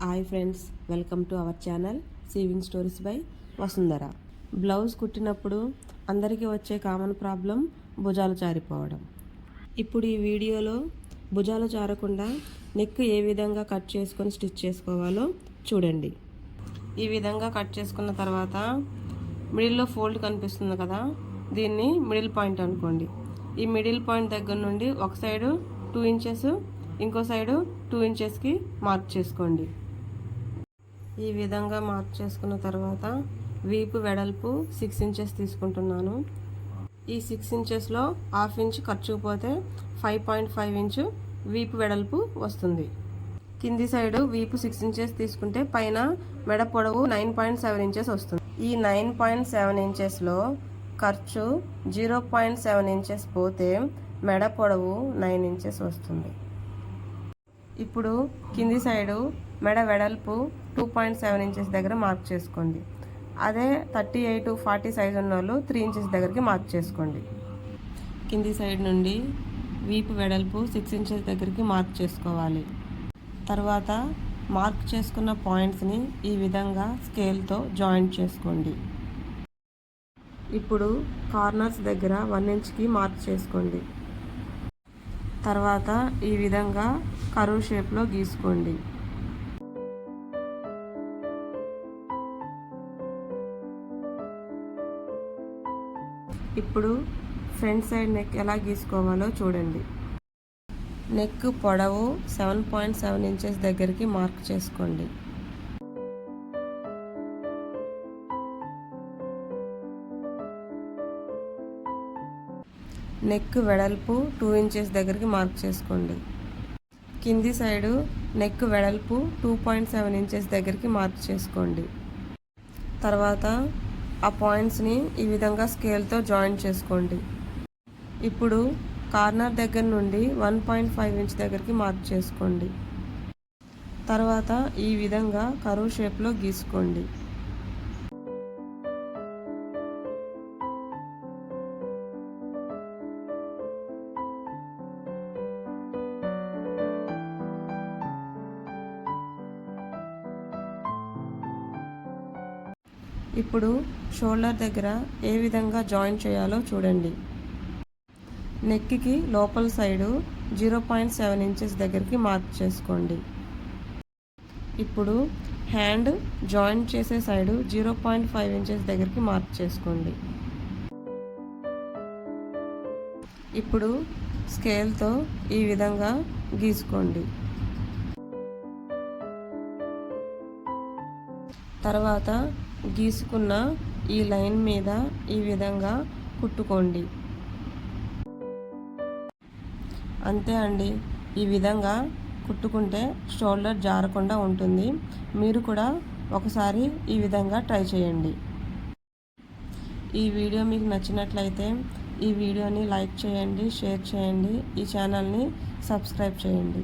Hi friends, welcome to our channel sewing stories by Vasundhara. Blouse కుట్టినప్పుడు అందరికీ వచ్చే common problem భుజాలు జారిపోవడం. ఇప్పుడు ఈ వీడియోలో భుజాలు జారకుండా నెక్ ఏ విధంగా కట్ చేసుకొని స్టిచ్ చేసుకోవాలో చూడండి. ఈ విధంగా కట్ చేసుకున్న తర్వాత మిడిల్లో ఫోల్డ్ కనిపిస్తుంది కదా, దీన్ని మిడిల్ పాయింట్ అనుకోండి. ఈ మిడిల్ పాయింట్ దగ్గర నుండి ఒక సైడు 2 ఇంచెస్, ఇంకో సైడు 2 ఇంచెస్కి మార్క్ చేసుకోండి. ఈ విధంగా మార్క్ చేసుకున్న తర్వాత వీపు వెడల్పు 6 ఇంచెస్ తీసుకుంటున్నాను. ఈ 6 ఇంచెస్లో 1/2 ఇంచ్ ఖర్చుకుపోతే 5.5 ఇంచు వీపు వెడల్పు వస్తుంది. కింది సైడు వీపు 6 ఇంచెస్ తీసుకుంటే పైన మెడ పొడవు 9.7 ఇంచెస్ వస్తుంది. ఈ 9.7 ఇంచెస్లో ఖర్చు 0.7 ఇంచెస్ పోతే మెడ పొడవు 9 ఇంచెస్ వస్తుంది. ఇప్పుడు కింది సైడు మెడ వెడల్పు 2.7 ఇంచెస్ దగ్గర మార్క్ చేసుకోండి. అదే 38-40 సైజు ఉన్న వాళ్ళు 3 ఇంచెస్ దగ్గరికి మార్క్ చేసుకోండి. కింది సైడ్ నుండి వీపు వెడల్పు 6 ఇంచెస్ దగ్గరికి మార్క్ చేసుకోవాలి. తర్వాత మార్క్ చేసుకున్న పాయింట్స్ని ఈ విధంగా స్కేల్తో జాయింట్ చేసుకోండి. ఇప్పుడు కార్నర్స్ దగ్గర 1 ఇంచ్కి మార్క్ చేసుకోండి. తర్వాత ఈ విధంగా కర్వ్ షేప్లో గీసుకోండి. ఇప్పుడు ఫ్రంట్ సైడ్ నెక్ ఎలా గీసుకోవాలో చూడండి. నెక్ పొడవు 7.7 ఇంచెస్ దగ్గరికి మార్క్ చేసుకోండి. నెక్ వెడల్పు 2 ఇంచెస్ దగ్గరికి మార్క్ చేసుకోండి. కింది సైడు నెక్ వెడల్పు 2.7 ఇంచెస్ దగ్గరికి మార్క్ చేసుకోండి. తర్వాత ఆ పాయింట్స్ని ఈ విధంగా స్కేల్తో జాయిన్ చేసుకోండి. ఇప్పుడు కార్నర్ దగ్గర నుండి 1.5 ఇంచ్ దగ్గరికి మార్క్ చేసుకోండి. తర్వాత ఈ విధంగా కర్వ్ షేప్లో గీసుకోండి. ఇప్పుడు షోల్డర్ దగ్గర ఏ విధంగా జాయిన్ చేయాలో చూడండి. నెక్కి లోపల సైడు 0.7 ఇంచెస్ దగ్గరికి మార్క్ చేసుకోండి. ఇప్పుడు హ్యాండ్ జాయిన్ చేసే సైడు 0.5 ఇంచెస్ దగ్గరికి మార్క్ చేసుకోండి. ఇప్పుడు స్కేల్తో ఈ విధంగా గీసుకోండి. తర్వాత గీసుకున్న ఈ లైన్ మీద ఈ విధంగా కుట్టుకోండి. అంతే అండి. ఈ విధంగా కుట్టుకుంటే షోల్డర్ జారకుండా ఉంటుంది. మీరు కూడా ఒకసారి ఈ విధంగా ట్రై చేయండి. ఈ వీడియో మీకు నచ్చినట్లయితే ఈ వీడియోని లైక్ చేయండి, షేర్ చేయండి, ఈ ఛానల్ని సబ్స్క్రైబ్ చేయండి.